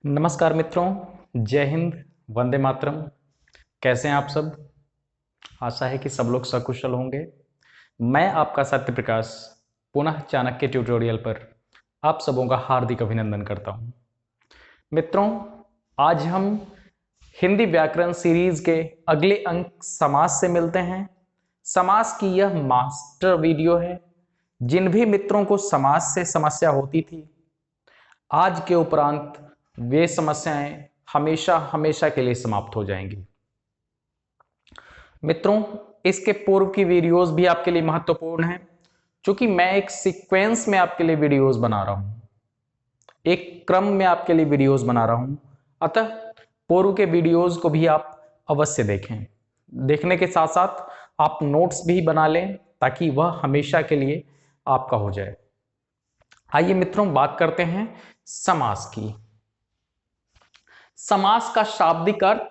नमस्कार मित्रों, जय हिंद, वंदे मातरम। कैसे हैं आप सब? आशा है कि सब लोग सकुशल होंगे। मैं आपका सत्य प्रकाश पुनः चाणक्य ट्यूटोरियल पर आप सबों का हार्दिक अभिनंदन करता हूं। मित्रों, आज हम हिंदी व्याकरण सीरीज के अगले अंक समास से मिलते हैं। समास की यह मास्टर वीडियो है। जिन भी मित्रों को समास से समस्या होती थी, आज के उपरांत वे समस्याएं हमेशा हमेशा के लिए समाप्त हो जाएंगी। मित्रों, इसके पूर्व की वीडियोस भी आपके लिए महत्वपूर्ण हैं, क्योंकि मैं एक सीक्वेंस में आपके लिए वीडियोस बना रहा हूं, एक क्रम में आपके लिए वीडियोस बना रहा हूं। अतः पूर्व के वीडियोस को भी आप अवश्य देखें। देखने के साथ साथ आप नोट्स भी बना लें, ताकि वह हमेशा के लिए आपका हो जाए। आइए मित्रों, बात करते हैं समास की। समास का शाब्दिक अर्थ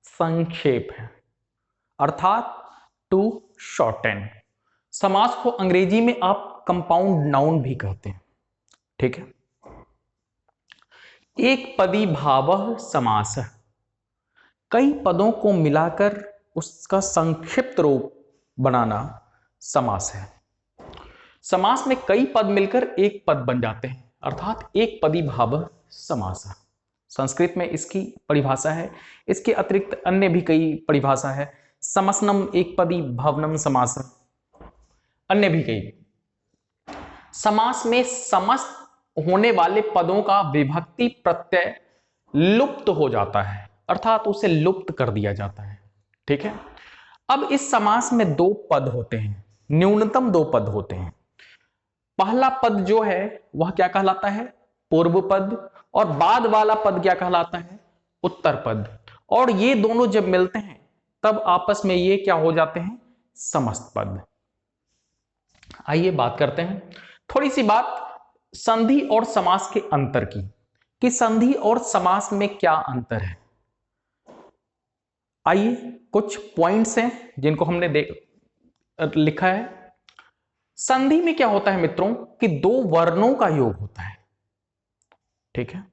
संक्षेप है, अर्थात टू शॉर्टन। समास को अंग्रेजी में आप कंपाउंड नाउन भी कहते हैं, ठीक है। एक पदी भावः समास, कई पदों को मिलाकर उसका संक्षिप्त रूप बनाना समास है। समास में कई पद मिलकर एक पद बन जाते हैं, अर्थात एक पदी भावः समास। संस्कृत में इसकी परिभाषा है। इसके अतिरिक्त अन्य भी कई परिभाषा है। समसनम एक पदी भवनम समास, अन्य भी कई। समास में समस्त होने वाले पदों का विभक्ति प्रत्यय लुप्त हो जाता है, अर्थात उसे लुप्त कर दिया जाता है, ठीक है। अब इस समास में दो पद होते हैं, न्यूनतम दो पद होते हैं। पहला पद जो है वह क्या कहलाता है? पूर्व पद। और बाद वाला पद क्या कहलाता है? उत्तर पद। और ये दोनों जब मिलते हैं तब आपस में ये क्या हो जाते हैं? समस्त पद। आइए बात करते हैं थोड़ी सी बात संधि और समास के अंतर की, कि संधि और समास में क्या अंतर है। आइए, कुछ पॉइंट्स हैं जिनको हमने लिखा है। संधि में क्या होता है मित्रों, कि दो वर्णों का योग होता है, ठीक है।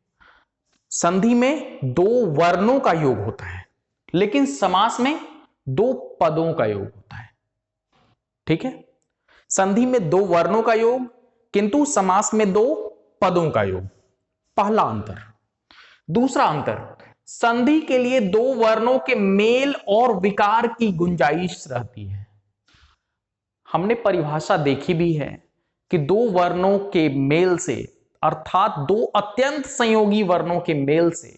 संधि में दो वर्णों का योग होता है, लेकिन समास में दो पदों का योग होता है, ठीक है। संधि में दो वर्णों का योग, किंतु समास में दो पदों का योग, पहला अंतर। दूसरा अंतर, संधि के लिए दो वर्णों के मेल और विकार की गुंजाइश रहती है। हमने परिभाषा देखी भी है कि दो वर्णों के मेल से, अर्थात दो अत्यंत संयोगी वर्णों के मेल से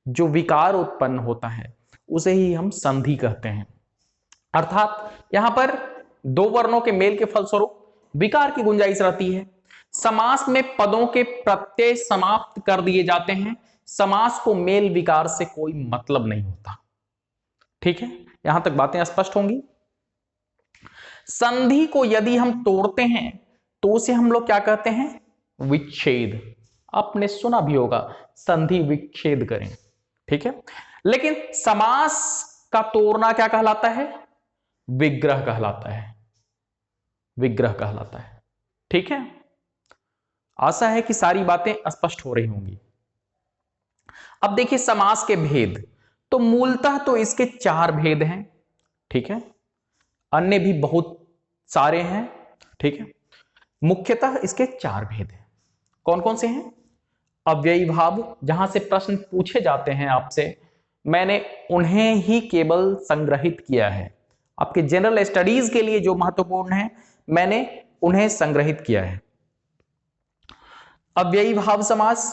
जो विकार उत्पन्न होता है उसे ही हम संधि कहते हैं। अर्थात यहां पर दो वर्णों के मेल के फलस्वरूप विकार की गुंजाइश रहती है। समास में पदों के प्रत्यय समाप्त कर दिए जाते हैं। समास को मेल विकार से कोई मतलब नहीं होता, ठीक है। यहां तक बातें स्पष्ट होंगी। संधि को यदि हम तोड़ते हैं तो उसे हम लोग क्या कहते हैं? विच्छेद। आपने सुना भी होगा, संधि विच्छेद करें, ठीक है। लेकिन समास का तोड़ना क्या कहलाता है? विग्रह कहलाता है, विग्रह कहलाता है, ठीक है। आशा है कि सारी बातें स्पष्ट हो रही होंगी। अब देखिए समास के भेद, तो मूलतः तो इसके चार भेद हैं, ठीक है। अन्य भी बहुत सारे हैं, ठीक है। मुख्यतः इसके चार भेद हैं। कौन कौन से हैं? अव्ययी भाव, जहां से प्रश्न पूछे जाते हैं आपसे, मैंने उन्हें ही केवल संग्रहित किया है। आपके जनरल स्टडीज के लिए जो महत्वपूर्ण है मैंने उन्हें संग्रहित किया है। अव्ययी भाव समास,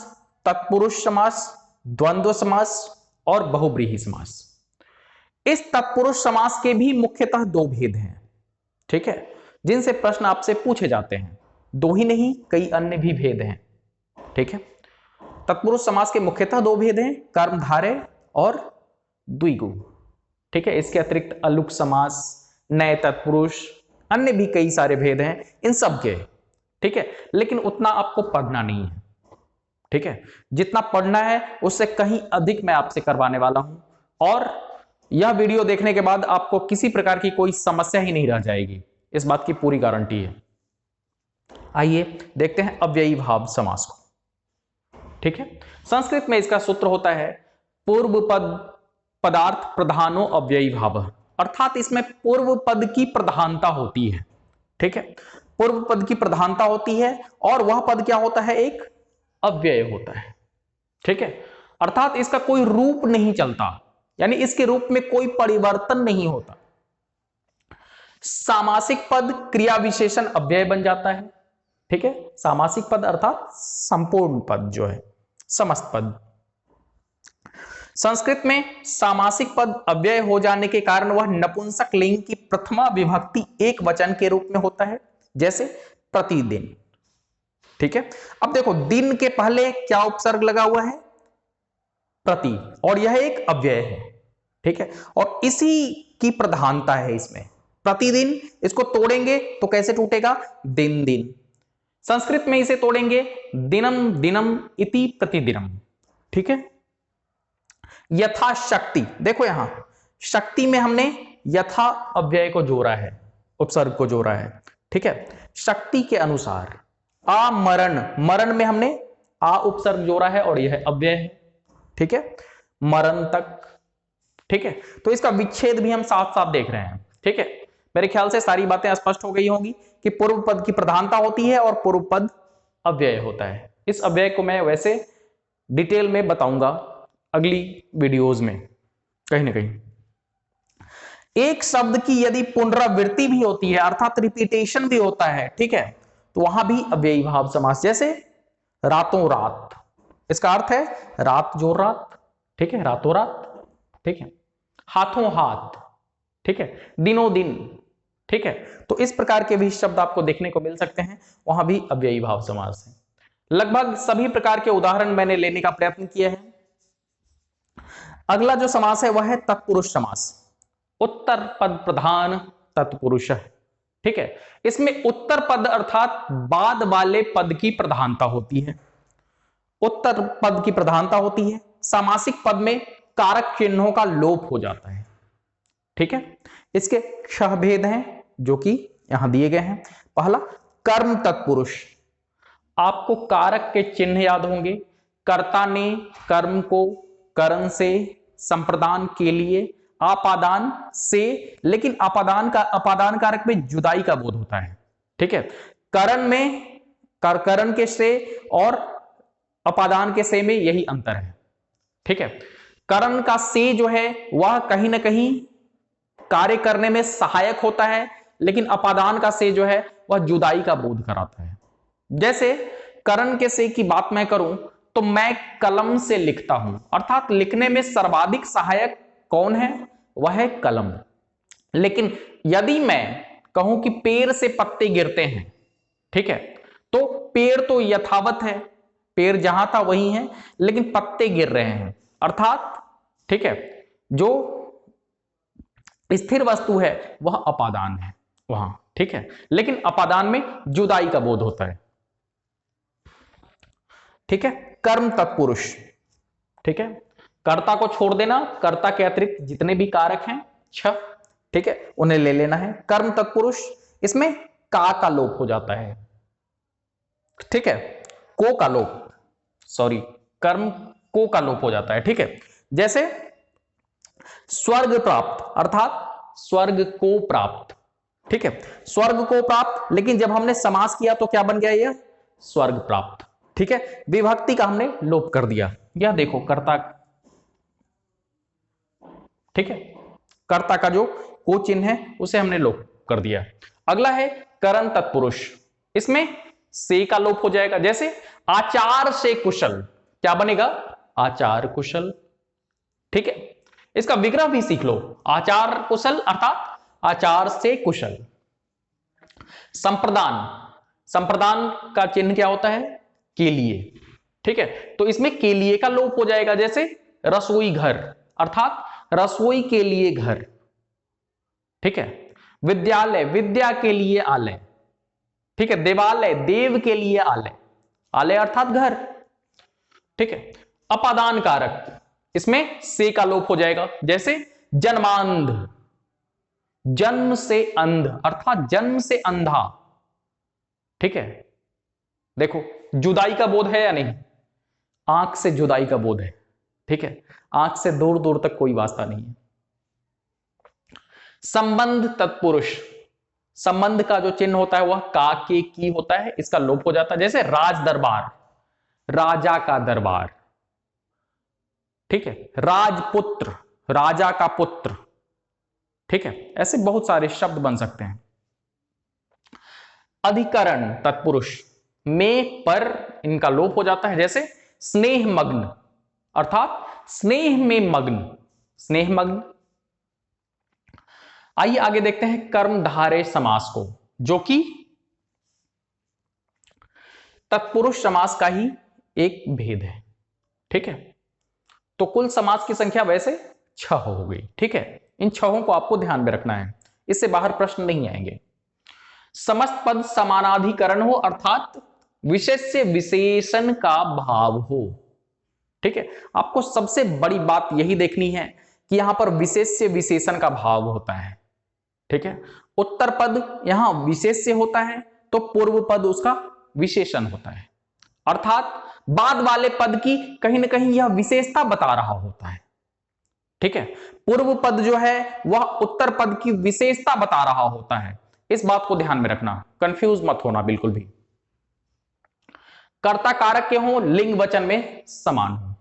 तत्पुरुष समास, द्वंद्व समास और बहुब्रीहि समास। इस तत्पुरुष समास के भी मुख्यतः दो भेद हैं, ठीक है, जिनसे प्रश्न आपसे पूछे जाते हैं। दो ही नहीं, कई अन्य भी भेद हैं, ठीक है। तत्पुरुष समास के मुख्यतः दो भेद हैं, कर्मधारय और द्विगु, ठीक है। इसके अतिरिक्त अलुक समास, नए तत्पुरुष, अन्य भी कई सारे भेद हैं इन सब के, ठीक है। लेकिन उतना आपको पढ़ना नहीं है, ठीक है। जितना पढ़ना है उससे कहीं अधिक मैं आपसे करवाने वाला हूं, और यह वीडियो देखने के बाद आपको किसी प्रकार की कोई समस्या ही नहीं रह जाएगी, इस बात की पूरी गारंटी है। आइए देखते हैं अव्ययी भाव समास को, ठीक है। संस्कृत में इसका सूत्र होता है पूर्व पद पदार्थ प्रधानो अव्ययी भाव, अर्थात इसमें पूर्व पद की प्रधानता होती है। ठीक है, पूर्व पद की प्रधानता होती है और वह पद क्या होता है, एक अव्यय होता है। ठीक है, अर्थात इसका कोई रूप नहीं चलता, यानी इसके रूप में कोई परिवर्तन नहीं होता। सामासिक पद क्रिया विशेषण अव्यय बन जाता है। ठीक है, सामासिक पद अर्थात संपूर्ण पद जो है, समस्त पद। संस्कृत में सामासिक पद अव्यय हो जाने के कारण वह नपुंसक लिंग की प्रथमा विभक्ति एक वचन के रूप में होता है, जैसे प्रतिदिन। ठीक है, अब देखो दिन के पहले क्या उपसर्ग लगा हुआ है, प्रति, और यह एक अव्यय है। ठीक है, और इसी की प्रधानता है इसमें। प्रतिदिन, इसको तोड़ेंगे तो कैसे टूटेगा, दिन दिन। संस्कृत में इसे तोड़ेंगे दिनम दिनम इति प्रतिदिनम। ठीक है, यथाशक्ति, देखो यहां शक्ति में हमने यथा अव्यय को जोड़ा है, उपसर्ग को जोड़ा है। ठीक है, शक्ति के अनुसार। आमरण, मरण में हमने आ उपसर्ग जोड़ा है और यह अव्यय है। ठीक है, मरण तक। ठीक है, तो इसका विच्छेद भी हम साफ साफ देख रहे हैं। ठीक है, मेरे ख्याल से सारी बातें स्पष्ट हो गई होंगी कि पूर्व पद की प्रधानता होती है और पूर्व पद अव्यय होता है। इस अव्यय को मैं वैसे डिटेल में बताऊंगा अगली वीडियोज में कहीं ना कहीं। एक शब्द की यदि पुनरावृत्ति भी होती है, अर्थात रिपीटेशन भी होता है, ठीक है, तो वहां भी अव्ययी भाव समास, जैसे रातों रात, इसका अर्थ है रात जो रात। ठीक है, रातों रात। ठीक है, हाथों हाथ। ठीक है, दिनों दिन। ठीक है, तो इस प्रकार के भी शब्द आपको देखने को मिल सकते हैं, वहां भी अव्ययी भाव समास है। लगभग सभी प्रकार के उदाहरण मैंने लेने का प्रयत्न किया है। अगला जो समास है वह है तत्पुरुष समास। उत्तर पद प्रधान तत्पुरुष। ठीक है, इसमें उत्तर पद अर्थात बाद वाले पद की प्रधानता होती है, उत्तर पद की प्रधानता होती है। सामासिक पद में कारक चिन्हों का लोप हो जाता है। ठीक है, इसके 6 भेद हैं जो कि यहां दिए गए हैं। पहला, कर्म तत्पुरुष। आपको कारक के चिन्ह याद होंगे, कर्ता ने कर्म को करण से, संप्रदान के लिए, आपादान से, लेकिन अपादान कारक में जुदाई का बोध होता है। ठीक है, करण में करण के से और अपादान के से में यही अंतर है। ठीक है, करण का से जो है वह कहीं ना कहीं कार्य करने में सहायक होता है, लेकिन अपादान का से जो है वह जुदाई का बोध कराता है। जैसे करण के से की बात मैं करूं तो मैं कलम से लिखता हूं, अर्थात लिखने में सर्वाधिक सहायक कौन है, वह है कलम। लेकिन यदि मैं कहूं कि पेड़ से पत्ते गिरते हैं, ठीक है, तो पेड़ तो यथावत है, पेड़ जहां था वही है, लेकिन पत्ते गिर रहे हैं, अर्थात ठीक है, जो स्थिर वस्तु है वह अपादान है वहां। ठीक है, लेकिन अपादान में जुदाई का बोध होता है। ठीक है, कर्म तत्पुरुष। ठीक है, कर्ता को छोड़ देना, कर्ता के अतिरिक्त जितने भी कारक हैं 6, ठीक है, उन्हें ले लेना है। कर्म तत्पुरुष, इसमें का लोप हो जाता है। ठीक है, को का लोप, सॉरी, कर्म को का लोप हो जाता है। ठीक है, जैसे स्वर्ग प्राप्त, अर्थात स्वर्ग को प्राप्त। ठीक है, स्वर्ग को प्राप्त, लेकिन जब हमने समास किया तो क्या बन गया, यह स्वर्ग प्राप्त। ठीक है, विभक्ति का हमने लोप कर दिया। यह देखो कर्ता, ठीक है, कर्ता का जो को चिन्ह है उसे हमने लोप कर दिया। अगला है करण तत्पुरुष, इसमें से का लोप हो जाएगा। जैसे आचार से कुशल, क्या बनेगा, आचार कुशल। ठीक है, इसका विग्रह भी सीख लो, आचार कुशल अर्थात आचार से कुशल। संप्रदान, संप्रदान का चिन्ह क्या होता है, के लिए। ठीक है, तो इसमें के लिए का लोप हो जाएगा। जैसे रसोई घर, अर्थात रसोई के लिए घर। ठीक है, विद्यालय, विद्या के लिए आलय। ठीक है, देवालय, देव के लिए आलय, आलय अर्थात घर। ठीक है, अपादान कारक, इसमें से का लोप हो जाएगा। जैसे जन्मांध, जन्म से अंध, अर्थात जन्म से अंधा। ठीक है, देखो जुदाई का बोध है या नहीं, आंख से जुदाई का बोध है, ठीक है, आंख से दूर दूर तक कोई वास्ता नहीं है। संबंध तत्पुरुष, संबंध का जो चिन्ह होता है वह का के की होता है, इसका लोप हो जाता है। जैसे राज दरबार, राजा का दरबार, ठीक है, राजपुत्र, राजा का पुत्र, ठीक है, ऐसे बहुत सारे शब्द बन सकते हैं। अधिकरण तत्पुरुष, में पर इनका लोप हो जाता है। जैसे स्नेह मग्न, अर्थात स्नेह में मग्न, स्नेह मग्न। आइए आगे देखते हैं कर्मधारय समास को, जो कि तत्पुरुष समास का ही एक भेद है, ठीक है। तो कुल समास की संख्या वैसे 6 हो गई, ठीक है। इन 6 को आपको ध्यान में रखना है, इससे बाहर प्रश्न नहीं आएंगे। समस्त पद समानाधिकरण हो, अर्थात विशेष्य विशेषण का भाव हो, ठीक है। आपको सबसे बड़ी बात यही देखनी है कि यहां पर विशेष्य विशेषण का भाव होता है, ठीक है। उत्तर पद यहां विशेष्य होता है तो पूर्व पद उसका विशेषण होता है, अर्थात बाद वाले पद की कहीं ना कहीं यह विशेषता बता रहा होता है, ठीक है। पूर्व पद जो है वह उत्तर पद की विशेषता बता रहा होता है। इस बात को ध्यान में रखना, कंफ्यूज मत होना बिल्कुल भी। कर्ता कारक के हो, लिंग वचन में समान हो,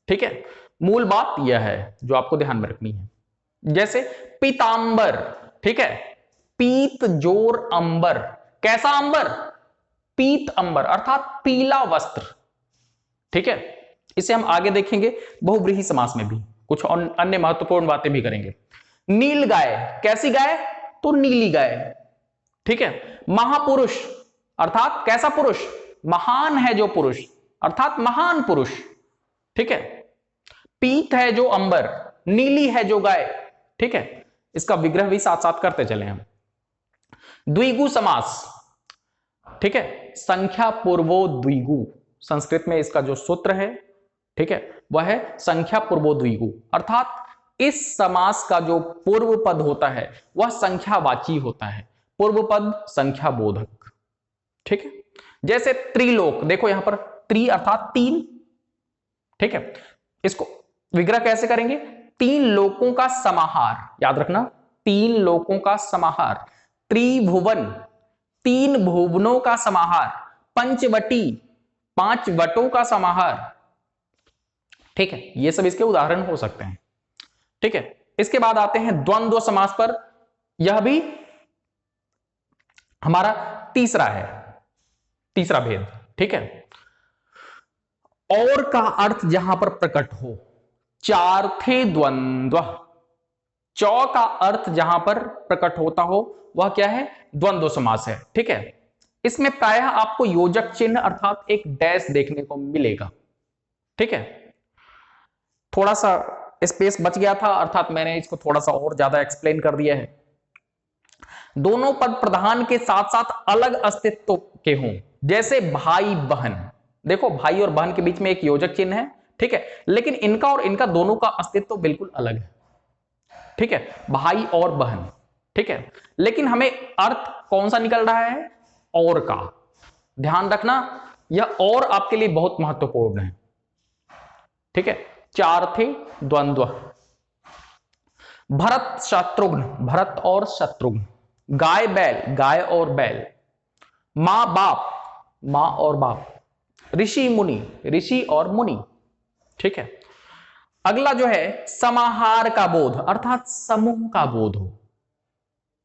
ठीक है। मूल बात यह है जो आपको ध्यान में रखनी है। जैसे पीतांबर, ठीक है, पीत जोर अंबर, कैसा अंबर, पीत अंबर, अर्थात पीला वस्त्र, ठीक है। इसे हम आगे देखेंगे बहुव्रीहि समास में भी, कुछ अन्य महत्वपूर्ण बातें भी करेंगे। नील गाय, कैसी गाय, तो नीली गाय, ठीक है। महापुरुष, अर्थात कैसा पुरुष, महान है जो पुरुष, अर्थात महान पुरुष, ठीक है। पीत है जो अंबर, नीली है जो गाय, ठीक है। इसका विग्रह भी साथ साथ करते चले हम। द्विगु समास, ठीक है, संख्या पूर्वो द्विगु, संस्कृत में इसका जो सूत्र है, ठीक है, वह है संख्या पूर्वो द्विगु, अर्थात इस समास का जो पूर्व पद होता है वह संख्यावाची होता है, पूर्व पद संख्या बोधक, ठीक है। जैसे त्रिलोक, देखो यहां पर त्रि अर्थात 3, ठीक है। इसको विग्रह कैसे करेंगे, 3 लोकों का समाहार, याद रखना 3 लोकों का समाहार, त्रिभुवन 3 भुवनों का समाहार, पंचवटी 5 वटों का समाहार, ठीक है। ये सब इसके उदाहरण हो सकते हैं, ठीक है। इसके बाद आते हैं द्वंद्व समास पर, यह भी हमारा तीसरा है, तीसरा भेद, ठीक है। और का अर्थ जहां पर प्रकट हो, चार्थे द्वंद्व, चौ का अर्थ जहां पर प्रकट होता हो वह क्या है, द्वंद्व समास है, ठीक है। इसमें प्रायः आपको योजक चिन्ह अर्थात एक डैश देखने को मिलेगा, ठीक है। थोड़ा सा स्पेस बच गया था, अर्थात मैंने इसको थोड़ा सा और ज्यादा एक्सप्लेन कर दिया है। दोनों पद प्रधान के साथ साथ अलग अस्तित्व के हों, जैसे भाई बहन, देखो भाई और बहन के बीच में एक योजक चिन्ह है, ठीक है, लेकिन इनका और इनका दोनों का अस्तित्व बिल्कुल अलग है, ठीक है, भाई और बहन, ठीक है। लेकिन हमें अर्थ कौन सा निकल रहा है, और का, ध्यान रखना यह और आपके लिए बहुत महत्वपूर्ण है, ठीक है। चार थे द्वंद्व, भरत शत्रुघ्न, भरत और शत्रुघ्न, गाय बैल, गाय और बैल, मां बाप, मां और बाप, ऋषि मुनि, ऋषि और मुनि, ठीक है। अगला जो है समाहार का बोध, अर्थात समूह का बोध हो,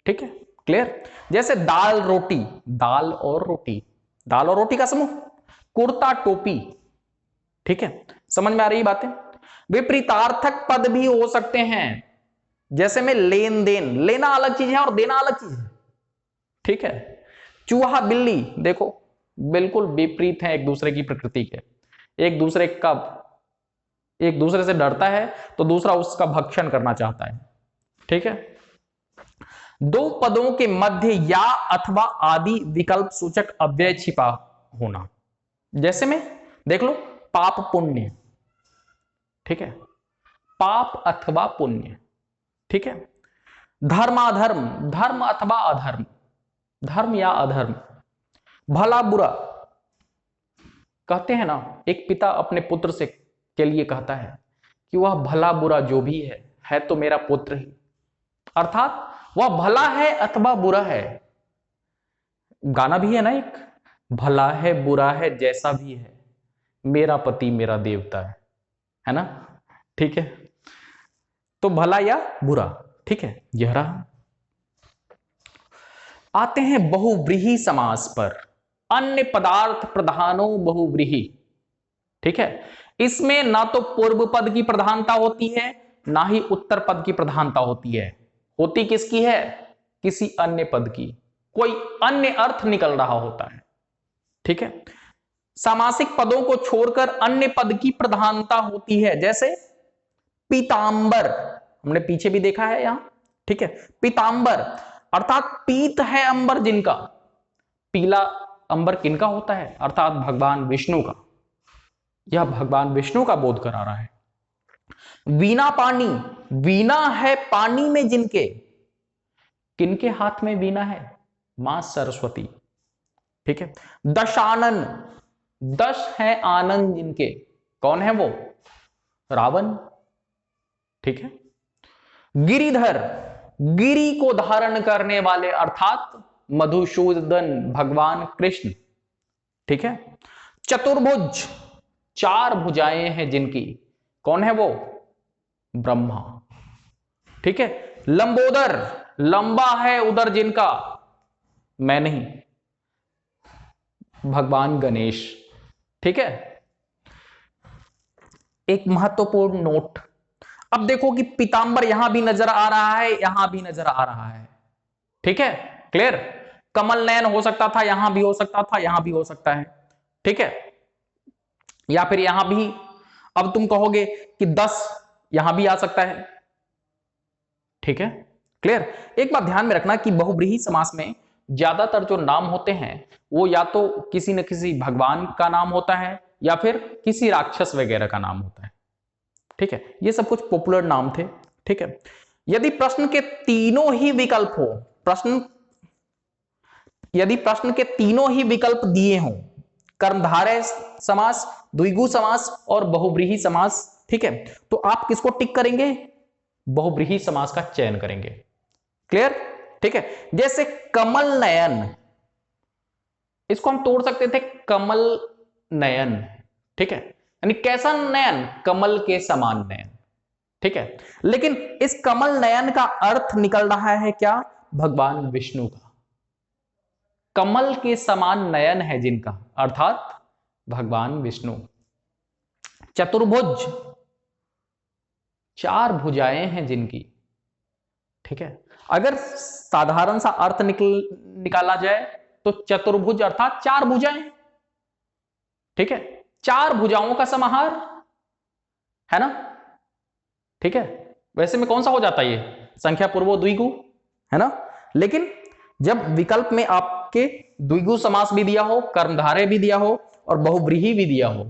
ठीक है, क्लियर। जैसे दाल रोटी, दाल और रोटी, दाल और रोटी का समूह, कुर्ता टोपी, ठीक है, समझ में आ रही बातें। विपरीतार्थक पद भी हो सकते हैं, जैसे में लेन देन, लेना अलग चीज है और देना अलग चीज है, ठीक है। चूहा बिल्ली, देखो बिल्कुल विपरीत है एक दूसरे की प्रकृति के, एक दूसरे से डरता है तो दूसरा उसका भक्षण करना चाहता है, ठीक है। दो पदों के मध्य या अथवा आदि विकल्प सूचक अव्यय छिपा होना, जैसे में देख लो पाप पुण्य, ठीक है, पाप अथवा पुण्य, ठीक है। धर्माधर्म, धर्म अथवा अधर्म, धर्म या अधर्म, भला बुरा, कहते हैं ना, एक पिता अपने पुत्र से के लिए कहता है कि वह भला बुरा जो भी है तो मेरा पुत्र ही, अर्थात वह भला है अथवा बुरा है। गाना भी है ना एक, भला है बुरा है जैसा भी है, मेरा पति मेरा देवता है ना। ठीक है, तो भला या बुरा, ठीक है, यह रहा। आते हैं बहुव्रीहि समास पर। अन्य पदार्थ प्रधानो बहुव्रीहि, ठीक है। इसमें ना तो पूर्व पद की प्रधानता होती है, ना ही उत्तर पद की प्रधानता होती है। होती किसकी है? किसी अन्य पद की, कोई अन्य अर्थ निकल रहा होता है, ठीक है। सामासिक पदों को छोड़कर अन्य पद की प्रधानता होती है, जैसे पीतांबर, हमने पीछे भी देखा है यहां, ठीक है। पीतांबर अर्थात पीत है अंबर जिनका, पीला अंबर किनका होता है? अर्थात भगवान विष्णु का। यह भगवान विष्णु का बोध करा रहा है। वीणा पानी, वीणा है पानी में जिनके, किनके हाथ में वीणा है? मां सरस्वती, ठीक है। दशानन, दश है आनंद जिनके, कौन है वो? रावण, ठीक है। गिरिधर, गिरी को धारण करने वाले अर्थात मधुसूदन भगवान कृष्ण, ठीक है। चतुर्भुज, चार भुजाएं हैं जिनकी, कौन है वो? ब्रह्मा, ठीक है। लंबोदर, लंबा है उदर जिनका, मैं नहीं, भगवान गणेश, ठीक है। एक महत्वपूर्ण नोट, अब देखो कि पीतांबर यहां भी नजर आ रहा है, यहां भी नजर आ रहा है, ठीक है, क्लियर। कमल नयन हो सकता था, यहां भी हो सकता था, यहां भी हो सकता है, ठीक है, या फिर यहां भी। अब तुम कहोगे कि 10 यहां भी आ सकता है, ठीक है, क्लियर। एक बात ध्यान में रखना कि बहुव्रीहि समास में ज्यादातर जो नाम होते हैं वो या तो किसी न किसी भगवान का नाम होता है या फिर किसी राक्षस वगैरह का नाम होता है, ठीक है। ये सब कुछ पॉपुलर नाम थे, ठीक है। यदि प्रश्न के तीनों ही विकल्प हो, यदि प्रश्न के तीनों ही विकल्प दिए हों, कर्मधारय समास, द्विगु समास और बहुव्रीहि समास, ठीक है, तो आप किसको टिक करेंगे? बहुव्रीहि समास का चयन करेंगे, क्लियर, ठीक है। जैसे कमल नयन, इसको हम तोड़ सकते थे कमल नयन, ठीक है, यानी कैसा नयन? कमल के समान नयन, ठीक है। लेकिन इस कमल नयन का अर्थ निकल रहा है क्या? भगवान विष्णु का। कमल के समान नयन है जिनका, अर्थात भगवान विष्णु। चतुर्भुज, चार भुजाएं हैं जिनकी, ठीक है। अगर साधारण सा अर्थ निकाला जाए तो चतुर्भुज अर्थात चार भुजाएं, ठीक है, चार भुजाओं का समाहार है ना, ठीक है। वैसे में कौन सा हो जाता है ये? संख्या पूर्वो द्विगु, है ना। लेकिन जब विकल्प में आपके द्विगु समास भी दिया हो, कर्मधारय भी दिया हो और बहुव्रीहि भी दिया हो,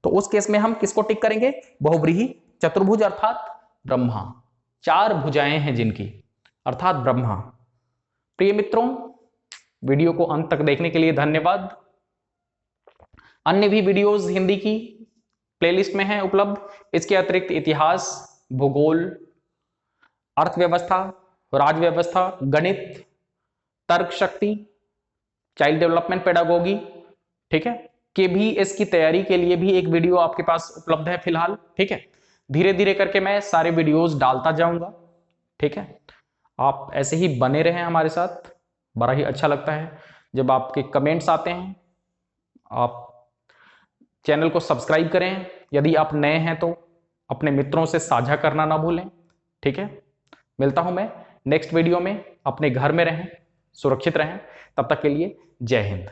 तो उस केस में हम किसको टिक करेंगे? बहुव्रीहि। चतुर्भुज अर्थात ब्रह्मा, चार भुजाएं हैं जिनकी, अर्थात ब्रह्मा। प्रिय मित्रों, वीडियो को अंत तक देखने के लिए धन्यवाद। अन्य भी वीडियोस हिंदी की प्लेलिस्ट में हैं उपलब्ध। इसके अतिरिक्त इतिहास, भूगोल, अर्थव्यवस्था, राज्य व्यवस्था, गणित, तर्क शक्ति, चाइल्ड डेवलपमेंट पेडागोगी, ठीक है, KVS की तैयारी के लिए भी एक वीडियो आपके पास उपलब्ध है फिलहाल, ठीक है। धीरे धीरे करके मैं सारे वीडियोस डालता जाऊंगा, ठीक है। आप ऐसे ही बने रहें हमारे साथ, बड़ा ही अच्छा लगता है जब आपके कमेंट्स आते हैं। आप चैनल को सब्सक्राइब करें, यदि आप नए हैं तो अपने मित्रों से साझा करना ना भूलें, ठीक है। मिलता हूं मैं नेक्स्ट वीडियो में। अपने घर में रहें, सुरक्षित रहें, तब तक के लिए जय हिंद।